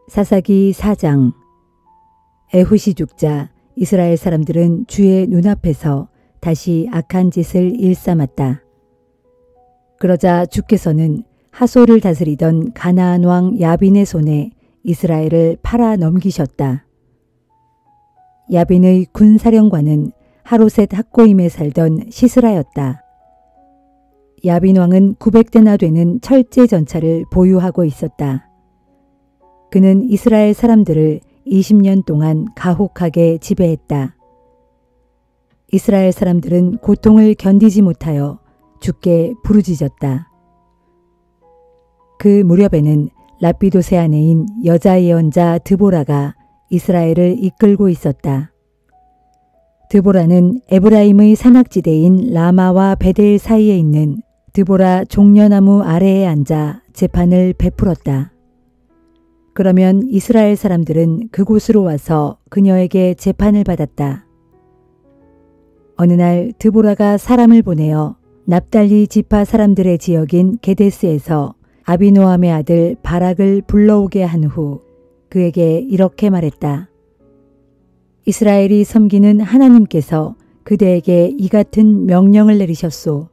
사사기 4장. 에훗이 죽자 이스라엘 사람들은 주의 눈앞에서 다시 악한 짓을 일삼았다. 그러자 주께서는 하솔을 다스리던 가나안 왕 야빈의 손에 이스라엘을 팔아 넘기셨다. 야빈의 군사령관은 하로셋 학고임에 살던 시스라였다. 야빈 왕은 900대나 되는 철제 전차를 보유하고 있었다. 그는 이스라엘 사람들을 20년 동안 가혹하게 지배했다. 이스라엘 사람들은 고통을 견디지 못하여 주께 부르짖었다. 그 무렵에는 라피도세 아내인 여자 예언자 드보라가 이스라엘을 이끌고 있었다. 드보라는 에브라임의 산악지대인 라마와 베델 사이에 있는 드보라 종려나무 아래에 앉아 재판을 베풀었다. 그러면 이스라엘 사람들은 그곳으로 와서 그녀에게 재판을 받았다. 어느 날 드보라가 사람을 보내어 납달리 지파 사람들의 지역인 게데스에서 아비노함의 아들 바락을 불러오게 한 후 그에게 이렇게 말했다. 이스라엘이 섬기는 하나님께서 그대에게 이 같은 명령을 내리셨소.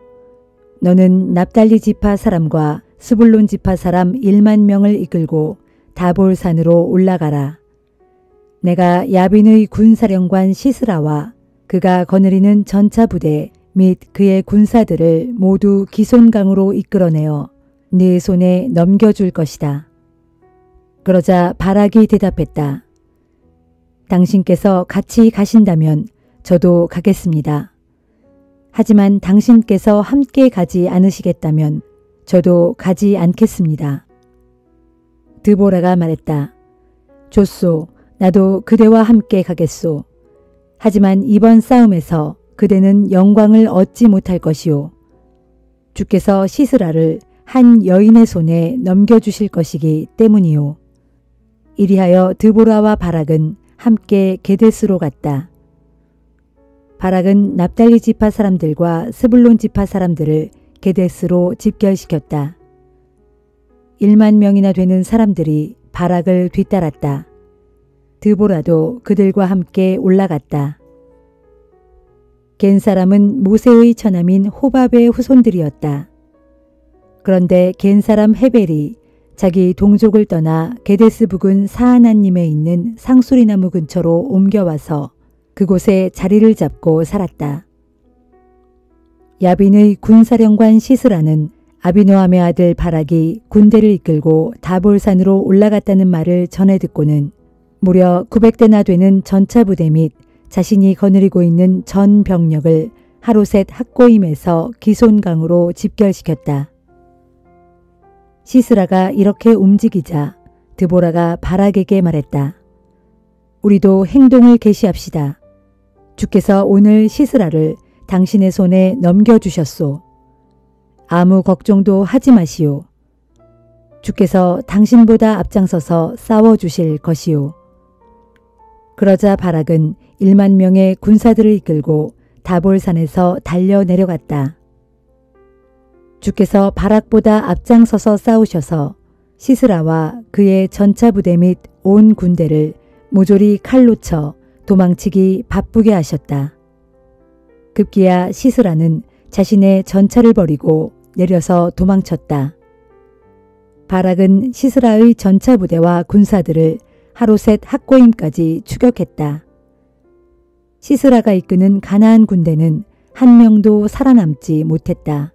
너는 납달리 지파 사람과 스불론 지파 사람 1만 명을 이끌고 다볼산으로 올라가라. 내가 야빈의 군사령관 시스라와 그가 거느리는 전차 부대 및 그의 군사들을 모두 기손강으로 이끌어내어 네 손에 넘겨줄 것이다. 그러자 바락이 대답했다. 당신께서 같이 가신다면 저도 가겠습니다. 하지만 당신께서 함께 가지 않으시겠다면 저도 가지 않겠습니다. 드보라가 말했다. 좋소. 나도 그대와 함께 가겠소. 하지만 이번 싸움에서 그대는 영광을 얻지 못할 것이오. 주께서 시스라를 한 여인의 손에 넘겨주실 것이기 때문이오. 이리하여 드보라와 바락은 함께 게데스로 갔다. 바락은 납달리 지파 사람들과 스불론 지파 사람들을 게데스로 집결시켰다. 1만 명이나 되는 사람들이 바락을 뒤따랐다. 드보라도 그들과 함께 올라갔다. 겐 사람은 모세의 처남인 호밥의 후손들이었다. 그런데 겐 사람 헤벨이 자기 동족을 떠나 게데스 부근 사하나님에 있는 상수리나무 근처로 옮겨와서 그곳에 자리를 잡고 살았다. 야빈의 군사령관 시스라는 아비노함의 아들 바락이 군대를 이끌고 다볼산으로 올라갔다는 말을 전해 듣고는 무려 900대나 되는 전차 부대 및 자신이 거느리고 있는 전 병력을 하로셋 학고임에서 기손강으로 집결시켰다. 시스라가 이렇게 움직이자 드보라가 바락에게 말했다. 우리도 행동을 개시합시다. 주께서 오늘 시스라를 당신의 손에 넘겨주셨소. 아무 걱정도 하지 마시오. 주께서 당신보다 앞장서서 싸워주실 것이오. 그러자 바락은 1만 명의 군사들을 이끌고 다볼산에서 달려 내려갔다. 주께서 바락보다 앞장서서 싸우셔서 시스라와 그의 전차 부대 및 온 군대를 모조리 칼로 쳐 도망치기 바쁘게 하셨다. 급기야 시스라는 자신의 전차를 버리고 내려서 도망쳤다. 바락은 시스라의 전차 부대와 군사들을 하로셋 학고임까지 추격했다. 시스라가 이끄는 가나안 군대는 한 명도 살아남지 못했다.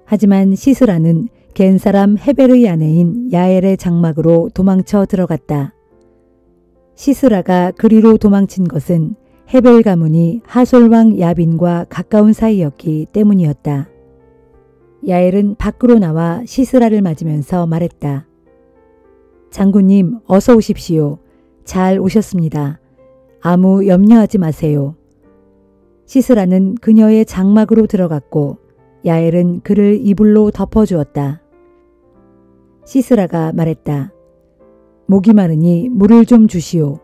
하지만 시스라는 겐 사람 헤벨의 아내인 야엘의 장막으로 도망쳐 들어갔다. 시스라가 그리로 도망친 것은 헤벨 가문이 하솔왕 야빈과 가까운 사이였기 때문이었다. 야엘은 밖으로 나와 시스라를 맞으면서 말했다. 장군님, 어서 오십시오. 잘 오셨습니다. 아무 염려하지 마세요. 시스라는 그녀의 장막으로 들어갔고 야엘은 그를 이불로 덮어주었다. 시스라가 말했다. 목이 마르니 물을 좀 주시오.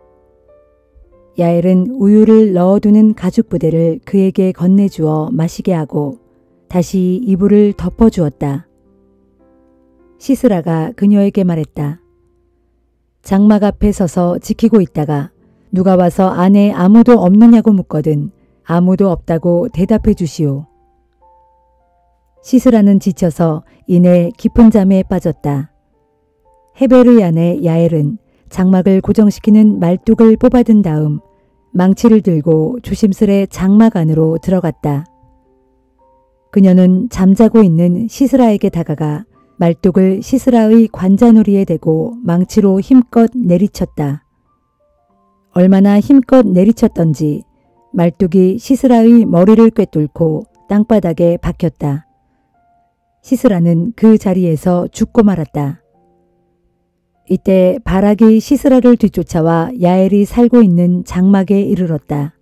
야엘은 우유를 넣어두는 가죽 부대를 그에게 건네주어 마시게 하고 다시 이불을 덮어주었다. 시스라가 그녀에게 말했다. 장막 앞에 서서 지키고 있다가 누가 와서 안에 아무도 없느냐고 묻거든 아무도 없다고 대답해 주시오. 시스라는 지쳐서 이내 깊은 잠에 빠졌다. 헤베르의 아내 야엘은 장막을 고정시키는 말뚝을 뽑아든 다음 망치를 들고 조심스레 장막 안으로 들어갔다. 그녀는 잠자고 있는 시스라에게 다가가 말뚝을 시스라의 관자놀이에 대고 망치로 힘껏 내리쳤다. 얼마나 힘껏 내리쳤던지 말뚝이 시스라의 머리를 꿰뚫고 땅바닥에 박혔다. 시스라는 그 자리에서 죽고 말았다. 이때 바락이 시스라를 뒤쫓아와 야엘이 살고 있는 장막에 이르렀다.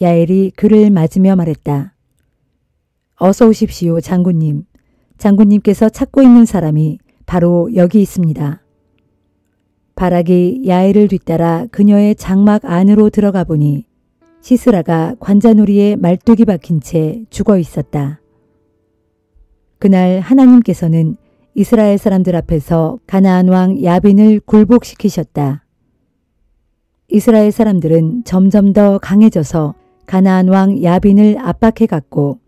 야엘이 그를 맞으며 말했다. 어서 오십시오, 장군님. 장군님께서 찾고 있는 사람이 바로 여기 있습니다. 바락이 야엘을 뒤따라 그녀의 장막 안으로 들어가 보니 시스라가 관자놀이에 말뚝이 박힌 채 죽어 있었다. 그날 하나님께서는 이스라엘 사람들 앞에서 가나안 왕 야빈을 굴복시키셨다. 이스라엘 사람들은 점점 더 강해져서 가나안 왕 야빈을 압박해 갔고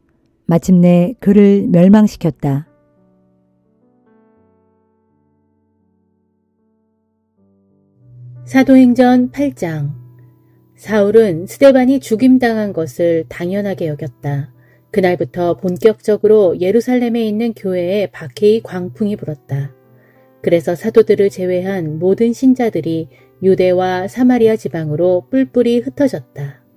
마침내 그를 멸망시켰다. 사도행전 8장. 사울은 스데반이 죽임당한 것을 당연하게 여겼다. 그날부터 본격적으로 예루살렘에 있는 교회에 박해의 광풍이 불었다. 그래서 사도들을 제외한 모든 신자들이 유대와 사마리아 지방으로 뿔뿔이 흩어졌다.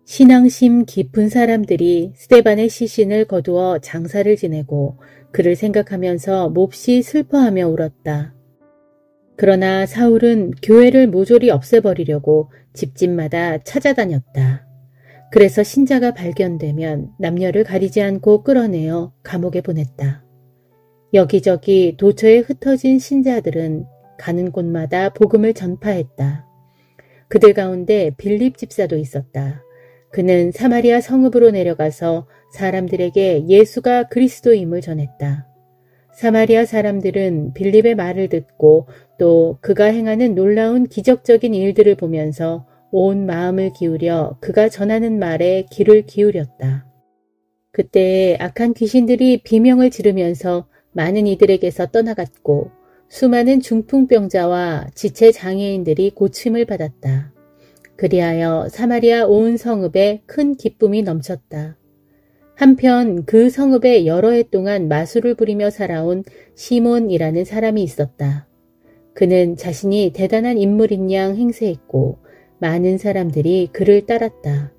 신앙심 깊은 사람들이 스데반의 시신을 거두어 장사를 지내고 그를 생각하면서 몹시 슬퍼하며 울었다. 그러나 사울은 교회를 모조리 없애버리려고 집집마다 찾아다녔다. 그래서 신자가 발견되면 남녀를 가리지 않고 끌어내어 감옥에 보냈다. 여기저기 도처에 흩어진 신자들은 가는 곳마다 복음을 전파했다. 그들 가운데 빌립 집사도 있었다. 그는 사마리아 성읍으로 내려가서 사람들에게 예수가 그리스도임을 전했다. 사마리아 사람들은 빌립의 말을 듣고 또 그가 행하는 놀라운 기적적인 일들을 보면서 온 마음을 기울여 그가 전하는 말에 귀를 기울였다. 그때에 악한 귀신들이 비명을 지르면서 많은 이들에게서 떠나갔고 수많은 중풍병자와 지체 장애인들이 고침을 받았다. 그리하여 사마리아 온 성읍에 큰 기쁨이 넘쳤다. 한편 그 성읍에 여러 해 동안 마술을 부리며 살아온 시몬이라는 사람이 있었다. 그는 자신이 대단한 인물인 양 행세했고 많은 사람들이 그를 따랐다.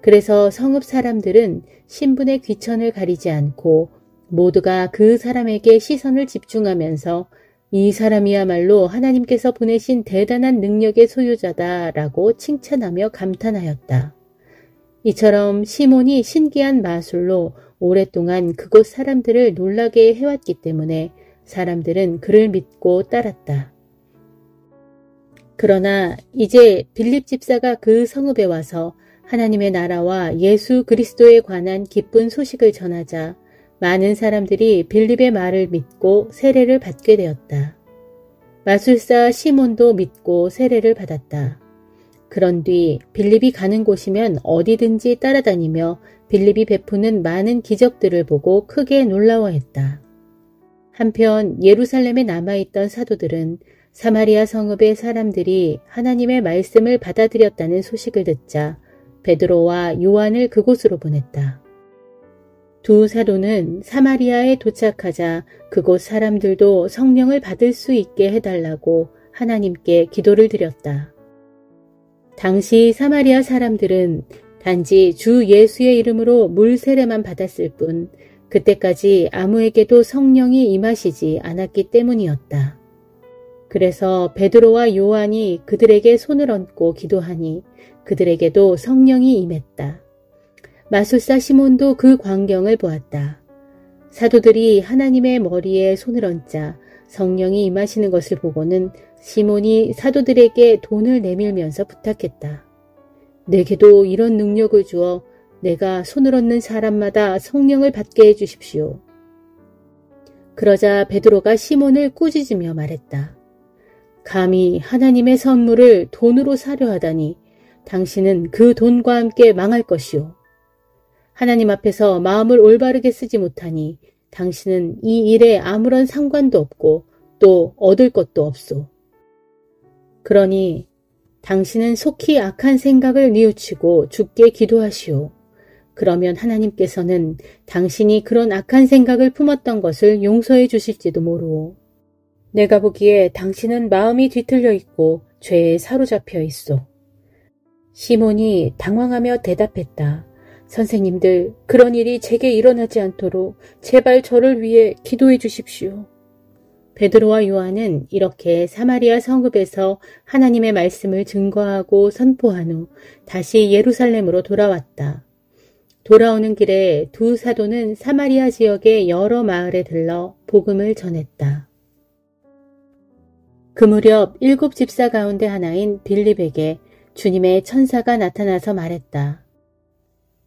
그래서 성읍 사람들은 신분의 귀천을 가리지 않고 모두가 그 사람에게 시선을 집중하면서 이 사람이야말로 하나님께서 보내신 대단한 능력의 소유자다라고 칭찬하며 감탄하였다. 이처럼 시몬이 신기한 마술로 오랫동안 그곳 사람들을 놀라게 해왔기 때문에 사람들은 그를 믿고 따랐다. 그러나 이제 빌립 집사가 그 성읍에 와서 하나님의 나라와 예수 그리스도에 관한 기쁜 소식을 전하자 많은 사람들이 빌립의 말을 믿고 세례를 받게 되었다. 마술사 시몬도 믿고 세례를 받았다. 그런 뒤 빌립이 가는 곳이면 어디든지 따라다니며 빌립이 베푸는 많은 기적들을 보고 크게 놀라워했다. 한편 예루살렘에 남아있던 사도들은 사마리아 성읍의 사람들이 하나님의 말씀을 받아들였다는 소식을 듣자 베드로와 요한을 그곳으로 보냈다. 두 사도는 사마리아에 도착하자 그곳 사람들도 성령을 받을 수 있게 해달라고 하나님께 기도를 드렸다. 당시 사마리아 사람들은 단지 주 예수의 이름으로 물 세례만 받았을 뿐 그때까지 아무에게도 성령이 임하시지 않았기 때문이었다. 그래서 베드로와 요한이 그들에게 손을 얹고 기도하니 그들에게도 성령이 임했다. 마술사 시몬도 그 광경을 보았다. 사도들이 하나님의 머리에 손을 얹자 성령이 임하시는 것을 보고는 시몬이 사도들에게 돈을 내밀면서 부탁했다. 내게도 이런 능력을 주어 내가 손을 얹는 사람마다 성령을 받게 해주십시오. 그러자 베드로가 시몬을 꾸짖으며 말했다. 감히 하나님의 선물을 돈으로 사려 하다니 당신은 그 돈과 함께 망할 것이오. 하나님 앞에서 마음을 올바르게 쓰지 못하니 당신은 이 일에 아무런 상관도 없고 또 얻을 것도 없소. 그러니 당신은 속히 악한 생각을 뉘우치고 주께 기도하시오. 그러면 하나님께서는 당신이 그런 악한 생각을 품었던 것을 용서해 주실지도 모르오. 내가 보기에 당신은 마음이 뒤틀려 있고 죄에 사로잡혀 있소. 시몬이 당황하며 대답했다. 선생님들, 그런 일이 제게 일어나지 않도록 제발 저를 위해 기도해 주십시오. 베드로와 요한은 이렇게 사마리아 성읍에서 하나님의 말씀을 증거하고 선포한 후 다시 예루살렘으로 돌아왔다. 돌아오는 길에 두 사도는 사마리아 지역의 여러 마을에 들러 복음을 전했다. 그 무렵 7 집사 가운데 하나인 빌립에게 주님의 천사가 나타나서 말했다.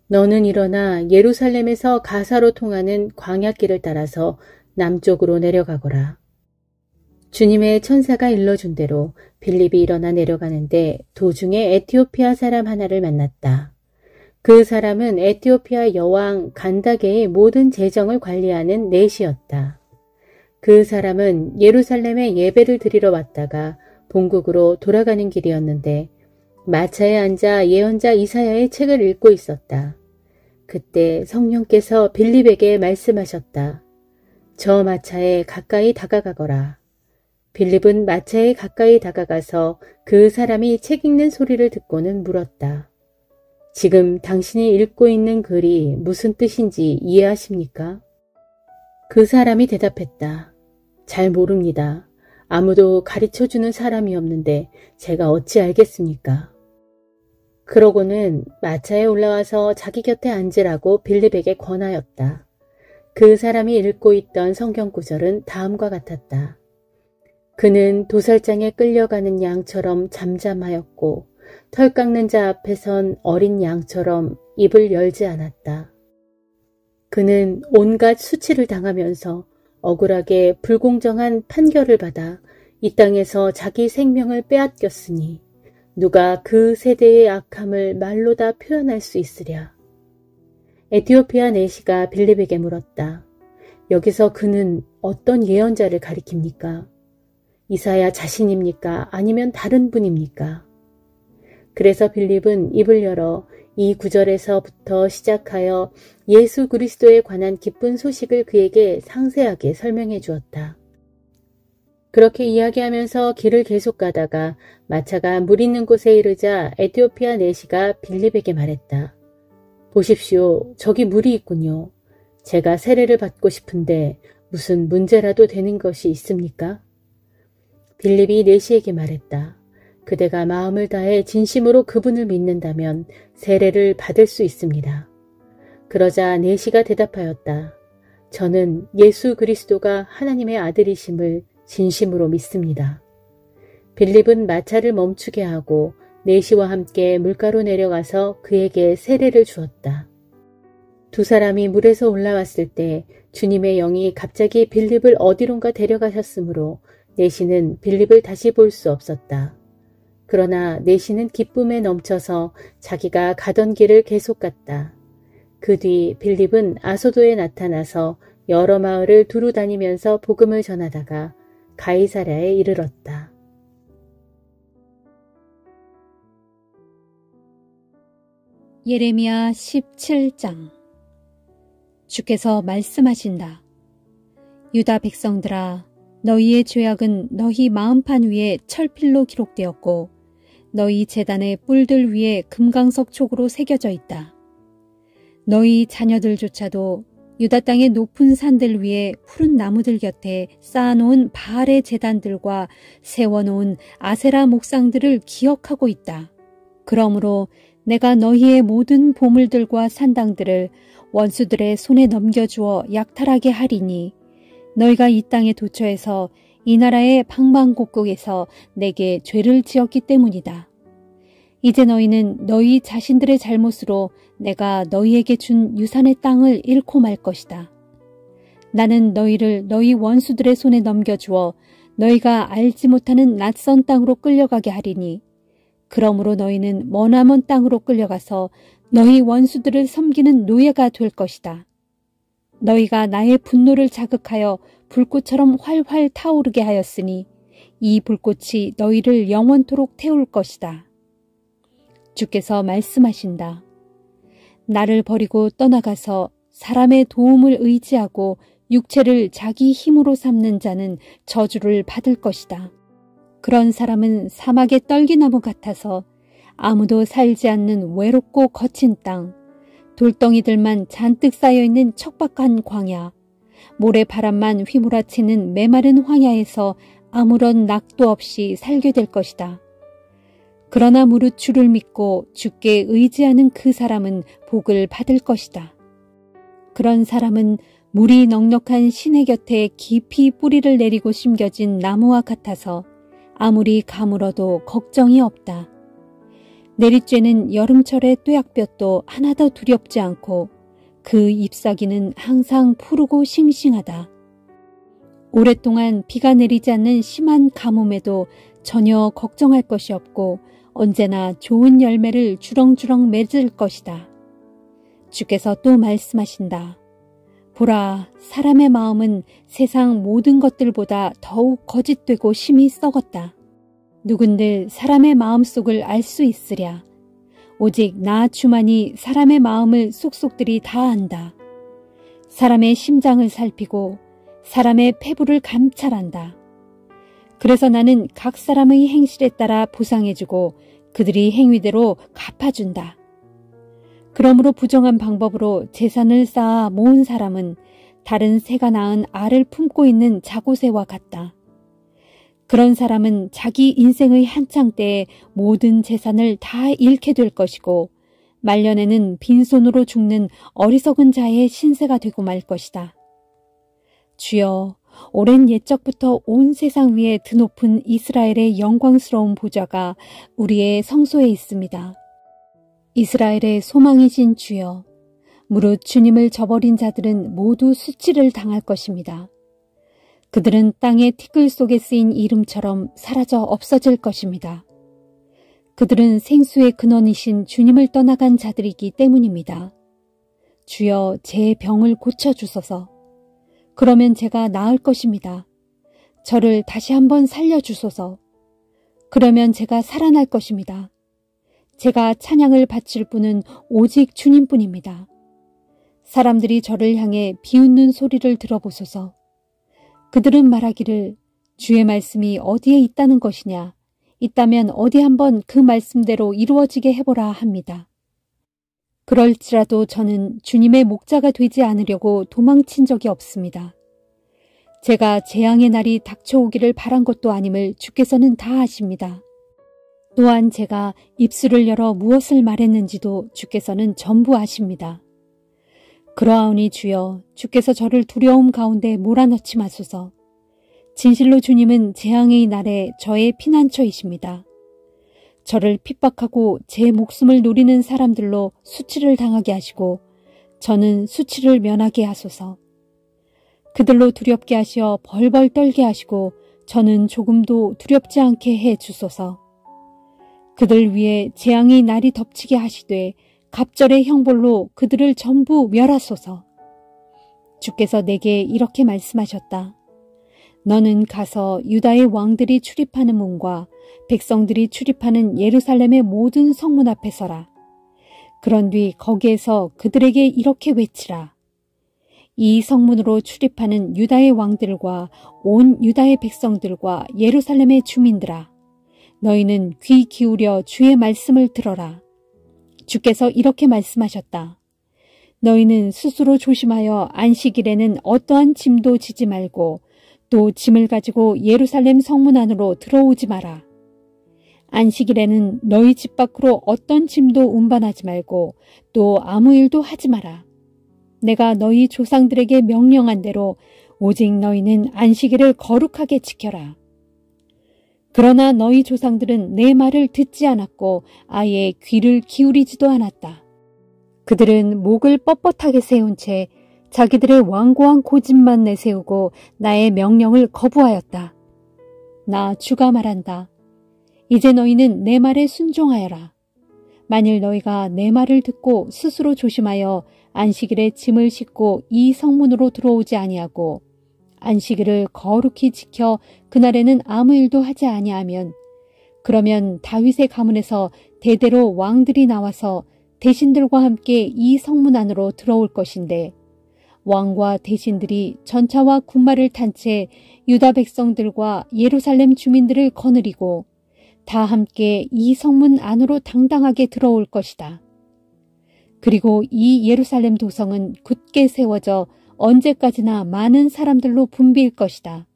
너는 일어나 예루살렘에서 가사로 통하는 광야길을 따라서 남쪽으로 내려가거라. 주님의 천사가 일러준 대로 빌립이 일어나 내려가는데 도중에 에티오피아 사람 하나를 만났다. 그 사람은 에티오피아 여왕 간다게의 모든 재정을 관리하는 내시였다. 그 사람은 예루살렘에 예배를 드리러 왔다가 본국으로 돌아가는 길이었는데 마차에 앉아 예언자 이사야의 책을 읽고 있었다. 그때 성령께서 빌립에게 말씀하셨다. 저 마차에 가까이 다가가거라. 빌립은 마차에 가까이 다가가서 그 사람이 책 읽는 소리를 듣고는 물었다. 지금 당신이 읽고 있는 글이 무슨 뜻인지 이해하십니까? 그 사람이 대답했다. 잘 모릅니다. 아무도 가르쳐주는 사람이 없는데 제가 어찌 알겠습니까? 그러고는 마차에 올라와서 자기 곁에 앉으라고 빌립에게 권하였다. 그 사람이 읽고 있던 성경 구절은 다음과 같았다. 그는 도살장에 끌려가는 양처럼 잠잠하였고 털 깎는 자 앞에선 어린 양처럼 입을 열지 않았다. 그는 온갖 수치를 당하면서 억울하게 불공정한 판결을 받아 이 땅에서 자기 생명을 빼앗겼으니 누가 그 세대의 악함을 말로 다 표현할 수 있으랴. 에티오피아 내시가 빌립에게 물었다. 여기서 그는 어떤 예언자를 가리킵니까? 이사야 자신입니까? 아니면 다른 분입니까? 그래서 빌립은 입을 열어 이 구절에서부터 시작하여 예수 그리스도에 관한 기쁜 소식을 그에게 상세하게 설명해 주었다. 그렇게 이야기하면서 길을 계속 가다가 마차가 물 있는 곳에 이르자 에티오피아 내시가 빌립에게 말했다. 보십시오. 저기 물이 있군요. 제가 세례를 받고 싶은데 무슨 문제라도 되는 것이 있습니까? 빌립이 내시에게 말했다. 그대가 마음을 다해 진심으로 그분을 믿는다면 세례를 받을 수 있습니다. 그러자 내시가 대답하였다. 저는 예수 그리스도가 하나님의 아들이심을 진심으로 믿습니다. 빌립은 마차를 멈추게 하고 내시와 함께 물가로 내려가서 그에게 세례를 주었다. 두 사람이 물에서 올라왔을 때 주님의 영이 갑자기 빌립을 어디론가 데려가셨으므로 내시는 빌립을 다시 볼 수 없었다. 그러나 내시는 기쁨에 넘쳐서 자기가 가던 길을 계속 갔다. 그 뒤 빌립은 아소도에 나타나서 여러 마을을 두루 다니면서 복음을 전하다가 가이사랴에 이르렀다. 예레미야 17장. 주께서 말씀하신다. 유다 백성들아, 너희의 죄악은 너희 마음판 위에 철필로 기록되었고 너희 제단의 뿔들 위에 금강석 촉으로 새겨져 있다. 너희 자녀들조차도 유다 땅의 높은 산들 위에 푸른 나무들 곁에 쌓아놓은 바알의 제단들과 세워놓은 아세라 목상들을 기억하고 있다. 그러므로 내가 너희의 모든 보물들과 산당들을 원수들의 손에 넘겨주어 약탈하게 하리니 너희가 이 땅에 도처에서 이 나라의 방방곡곡에서 내게 죄를 지었기 때문이다. 이제 너희는 너희 자신들의 잘못으로 내가 너희에게 준 유산의 땅을 잃고 말 것이다. 나는 너희를 너희 원수들의 손에 넘겨주어 너희가 알지 못하는 낯선 땅으로 끌려가게 하리니 그러므로 너희는 머나먼 땅으로 끌려가서 너희 원수들을 섬기는 노예가 될 것이다. 너희가 나의 분노를 자극하여 불꽃처럼 활활 타오르게 하였으니 이 불꽃이 너희를 영원토록 태울 것이다. 주께서 말씀하신다. 나를 버리고 떠나가서 사람의 도움을 의지하고 육체를 자기 힘으로 삼는 자는 저주를 받을 것이다. 그런 사람은 사막의 떨기나무 같아서 아무도 살지 않는 외롭고 거친 땅, 돌덩이들만 잔뜩 쌓여있는 척박한 광야, 모래바람만 휘몰아치는 메마른 황야에서 아무런 낙도 없이 살게 될 것이다. 그러나 무릇 주를 믿고 주께 의지하는 그 사람은 복을 받을 것이다. 그런 사람은 물이 넉넉한 시내 곁에 깊이 뿌리를 내리고 심겨진 나무와 같아서 아무리 가물어도 걱정이 없다. 내리쬐는 여름철의 뙤약볕도 하나도 두렵지 않고 그 잎사귀는 항상 푸르고 싱싱하다. 오랫동안 비가 내리지 않는 심한 가뭄에도 전혀 걱정할 것이 없고 언제나 좋은 열매를 주렁주렁 맺을 것이다. 주께서 또 말씀하신다. 보라, 사람의 마음은 세상 모든 것들보다 더욱 거짓되고 심히 썩었다. 누군들 사람의 마음속을 알 수 있으랴. 오직 나 주만이 사람의 마음을 쏙쏙들이 다 안다. 사람의 심장을 살피고 사람의 폐부를 감찰한다. 그래서 나는 각 사람의 행실에 따라 보상해주고 그들이 행위대로 갚아준다. 그러므로 부정한 방법으로 재산을 쌓아 모은 사람은 다른 새가 낳은 알을 품고 있는 자고새와 같다. 그런 사람은 자기 인생의 한창 때에 모든 재산을 다 잃게 될 것이고 말년에는 빈손으로 죽는 어리석은 자의 신세가 되고 말 것이다. 주여, 오랜 옛적부터 온 세상 위에 드높은 이스라엘의 영광스러운 보좌가 우리의 성소에 있습니다. 이스라엘의 소망이신 주여, 무릇 주님을 저버린 자들은 모두 수치를 당할 것입니다. 그들은 땅의 티끌 속에 쓰인 이름처럼 사라져 없어질 것입니다. 그들은 생수의 근원이신 주님을 떠나간 자들이기 때문입니다. 주여, 제 병을 고쳐주소서. 그러면 제가 나을 것입니다. 저를 다시 한번 살려주소서. 그러면 제가 살아날 것입니다. 제가 찬양을 바칠 분은 오직 주님뿐입니다. 사람들이 저를 향해 비웃는 소리를 들어보소서. 그들은 말하기를 주의 말씀이 어디에 있다는 것이냐, 있다면 어디 한번 그 말씀대로 이루어지게 해보라 합니다. 그럴지라도 저는 주님의 목자가 되지 않으려고 도망친 적이 없습니다. 제가 재앙의 날이 닥쳐오기를 바란 것도 아님을 주께서는 다 아십니다. 또한 제가 입술을 열어 무엇을 말했는지도 주께서는 전부 아십니다. 그러하오니 주여, 주께서 저를 두려움 가운데 몰아넣지 마소서. 진실로 주님은 재앙의 날에 저의 피난처이십니다. 저를 핍박하고 제 목숨을 노리는 사람들로 수치를 당하게 하시고 저는 수치를 면하게 하소서. 그들로 두렵게 하시어 벌벌 떨게 하시고 저는 조금도 두렵지 않게 해 주소서. 그들 위에 재앙의 날이 덮치게 하시되 갑절의 형벌로 그들을 전부 멸하소서. 주께서 내게 이렇게 말씀하셨다. 너는 가서 유다의 왕들이 출입하는 문과 백성들이 출입하는 예루살렘의 모든 성문 앞에 서라. 그런 뒤 거기에서 그들에게 이렇게 외치라. 이 성문으로 출입하는 유다의 왕들과 온 유다의 백성들과 예루살렘의 주민들아, 너희는 귀 기울여 주의 말씀을 들어라. 주께서 이렇게 말씀하셨다. 너희는 스스로 조심하여 안식일에는 어떠한 짐도 지지 말고 또 짐을 가지고 예루살렘 성문 안으로 들어오지 마라. 안식일에는 너희 집 밖으로 어떤 짐도 운반하지 말고 또 아무 일도 하지 마라. 내가 너희 조상들에게 명령한 대로 오직 너희는 안식일을 거룩하게 지켜라. 그러나 너희 조상들은 내 말을 듣지 않았고 아예 귀를 기울이지도 않았다. 그들은 목을 뻣뻣하게 세운 채 자기들의 완고한 고집만 내세우고 나의 명령을 거부하였다. 나 주가 말한다. 이제 너희는 내 말에 순종하여라. 만일 너희가 내 말을 듣고 스스로 조심하여 안식일에 짐을 싣고 이 성문으로 들어오지 아니하고 안식일을 거룩히 지켜 그날에는 아무 일도 하지 아니하면 그러면 다윗의 가문에서 대대로 왕들이 나와서 대신들과 함께 이 성문 안으로 들어올 것인데 왕과 대신들이 전차와 군마를 탄 채 유다 백성들과 예루살렘 주민들을 거느리고 다 함께 이 성문 안으로 당당하게 들어올 것이다. 그리고 이 예루살렘 도성은 굳게 세워져 언제까지나 많은 사람들로 붐빌 것이다.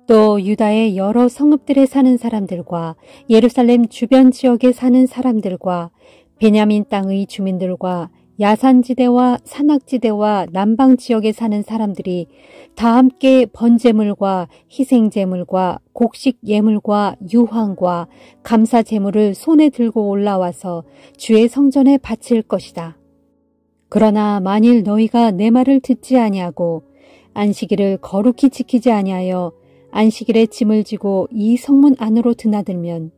또 유다의 여러 성읍들에 사는 사람들과 예루살렘 주변 지역에 사는 사람들과 베냐민 땅의 주민들과 야산지대와 산악지대와 남방지역에 사는 사람들이 다 함께 번제물과 희생제물과 곡식예물과 유황과 감사제물을 손에 들고 올라와서 주의 성전에 바칠 것이다. 그러나 만일 너희가 내 말을 듣지 아니하고 안식일을 거룩히 지키지 아니하여 안식일에 짐을 지고 이 성문 안으로 드나들면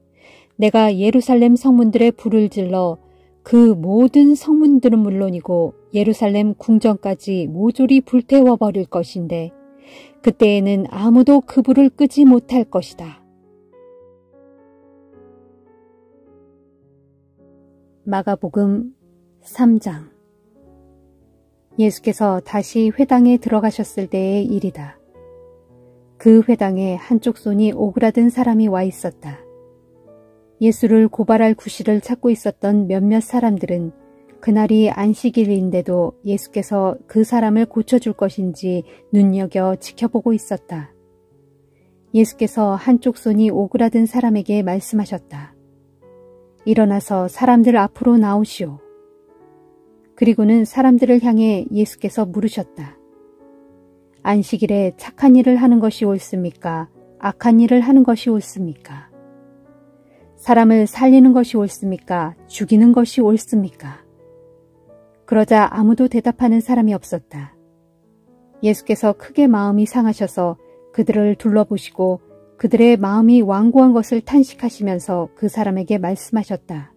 내가 예루살렘 성문들에 불을 질러 그 모든 성문들은 물론이고 예루살렘 궁전까지 모조리 불태워 버릴 것인데 그때에는 아무도 그 불을 끄지 못할 것이다. 마가복음 3장. 예수께서 다시 회당에 들어가셨을 때의 일이다. 그 회당에 한쪽 손이 오그라든 사람이 와 있었다. 예수를 고발할 구실을 찾고 있었던 몇몇 사람들은 그날이 안식일인데도 예수께서 그 사람을 고쳐줄 것인지 눈여겨 지켜보고 있었다. 예수께서 한쪽 손이 오그라든 사람에게 말씀하셨다. 일어나서 사람들 앞으로 나오시오. 그리고는 사람들을 향해 예수께서 물으셨다. 안식일에 착한 일을 하는 것이 옳습니까? 악한 일을 하는 것이 옳습니까? 사람을 살리는 것이 옳습니까? 죽이는 것이 옳습니까? 그러자 아무도 대답하는 사람이 없었다. 예수께서 크게 마음이 상하셔서 그들을 둘러보시고 그들의 마음이 완고한 것을 탄식하시면서 그 사람에게 말씀하셨다.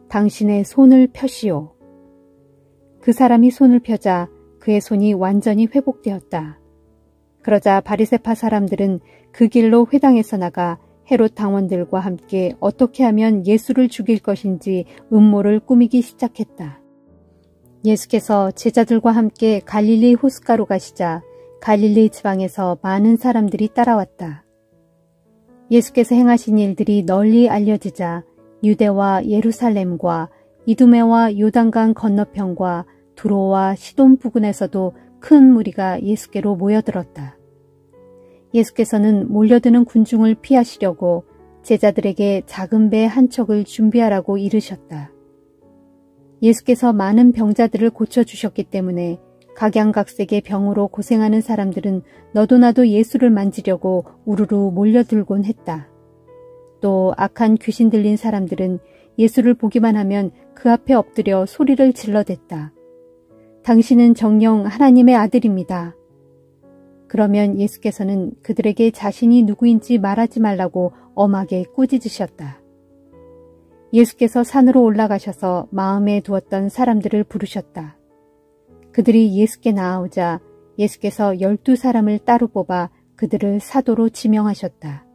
당신의 손을 펴시오. 그 사람이 손을 펴자 그의 손이 완전히 회복되었다. 그러자 바리새파 사람들은 그 길로 회당에서 나가 헤롯 당원들과 함께 어떻게 하면 예수를 죽일 것인지 음모를 꾸미기 시작했다. 예수께서 제자들과 함께 갈릴리 호숫가로 가시자 갈릴리 지방에서 많은 사람들이 따라왔다. 예수께서 행하신 일들이 널리 알려지자 유대와 예루살렘과 이두메와 요단강 건너편과 두로와 시돈 부근에서도 큰 무리가 예수께로 모여들었다. 예수께서는 몰려드는 군중을 피하시려고 제자들에게 작은 배 한 척을 준비하라고 이르셨다. 예수께서 많은 병자들을 고쳐주셨기 때문에 각양각색의 병으로 고생하는 사람들은 너도 나도 예수를 만지려고 우르르 몰려들곤 했다. 또 악한 귀신 들린 사람들은 예수를 보기만 하면 그 앞에 엎드려 소리를 질러댔다. 당신은 정녕 하나님의 아들입니다. 그러면 예수께서는 그들에게 자신이 누구인지 말하지 말라고 엄하게 꾸짖으셨다. 예수께서 산으로 올라가셔서 마음에 두었던 사람들을 부르셨다. 그들이 예수께 나아오자 예수께서 12사람을 따로 뽑아 그들을 사도로 지명하셨다.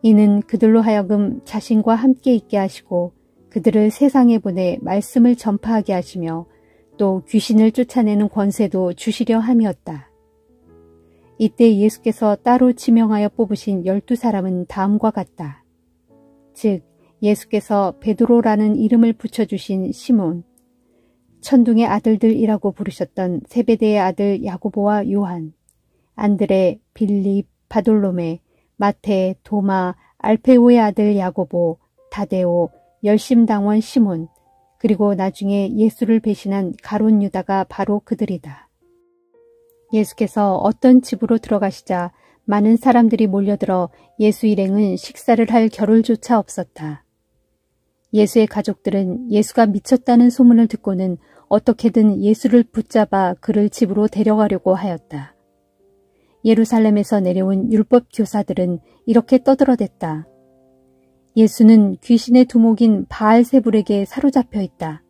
이는 그들로 하여금 자신과 함께 있게 하시고 그들을 세상에 보내 말씀을 전파하게 하시며 또 귀신을 쫓아내는 권세도 주시려 함이었다. 이때 예수께서 따로 지명하여 뽑으신 12사람은 다음과 같다. 즉 예수께서 베드로라는 이름을 붙여주신 시몬, 천둥의 아들들이라고 부르셨던 세베대의 아들 야고보와 요한, 안드레, 빌립, 바돌로메, 마테, 도마, 알페오의 아들 야고보, 다데오, 열심당원 시몬, 그리고 나중에 예수를 배신한 가룟 유다가 바로 그들이다. 예수께서 어떤 집으로 들어가시자 많은 사람들이 몰려들어 예수 일행은 식사를 할 겨를조차 없었다. 예수의 가족들은 예수가 미쳤다는 소문을 듣고는 어떻게든 예수를 붙잡아 그를 집으로 데려가려고 하였다. 예루살렘에서 내려온 율법 교사들은 이렇게 떠들어댔다. 예수는 귀신의 두목인 바알세불에게 사로잡혀 있다.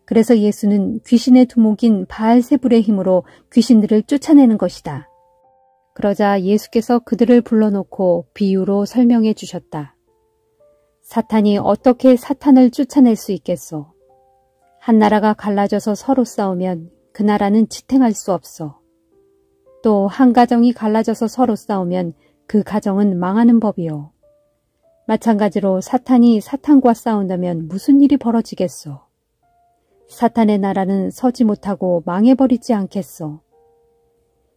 그래서 예수는 귀신의 두목인 바알세불의 힘으로 귀신들을 쫓아내는 것이다. 그러자 예수께서 그들을 불러놓고 비유로 설명해 주셨다. 사탄이 어떻게 사탄을 쫓아낼 수 있겠소? 한 나라가 갈라져서 서로 싸우면 그 나라는 지탱할 수 없어. 또 한 가정이 갈라져서 서로 싸우면 그 가정은 망하는 법이요. 마찬가지로 사탄이 사탄과 싸운다면 무슨 일이 벌어지겠소? 사탄의 나라는 서지 못하고 망해버리지 않겠소.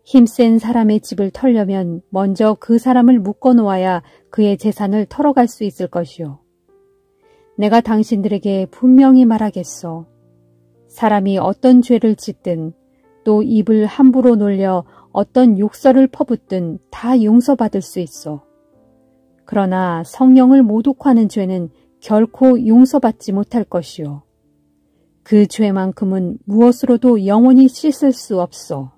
힘센 사람의 집을 털려면 먼저 그 사람을 묶어놓아야 그의 재산을 털어갈 수 있을 것이요. 내가 당신들에게 분명히 말하겠소. 사람이 어떤 죄를 짓든 또 입을 함부로 놀려 어떤 욕설을 퍼붓든 다 용서받을 수 있어. 그러나 성령을 모독하는 죄는 결코 용서받지 못할 것이요. 그 죄만큼은 무엇으로도 영원히 씻을 수 없어.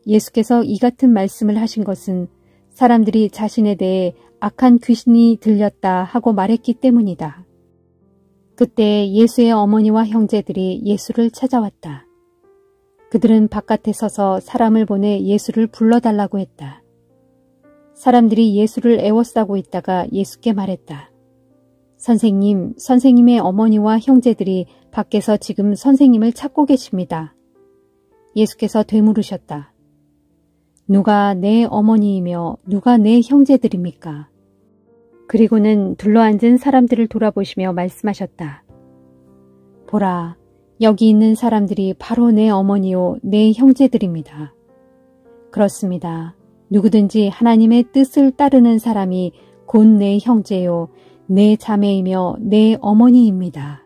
예수께서 이 같은 말씀을 하신 것은 사람들이 자신에 대해 악한 귀신이 들렸다 하고 말했기 때문이다. 그때 예수의 어머니와 형제들이 예수를 찾아왔다. 그들은 바깥에 서서 사람을 보내 예수를 불러달라고 했다. 사람들이 예수를 애워싸고 있다가 예수께 말했다. 선생님, 선생님의 어머니와 형제들이 밖에서 지금 선생님을 찾고 계십니다. 예수께서 되물으셨다. 누가 내 어머니이며 누가 내 형제들입니까? 그리고는 둘러앉은 사람들을 돌아보시며 말씀하셨다. 보라, 여기 있는 사람들이 바로 내 어머니요, 내 형제들입니다. 그렇습니다. 누구든지 하나님의 뜻을 따르는 사람이 곧 내 형제요, 내 자매이며 내 어머니입니다.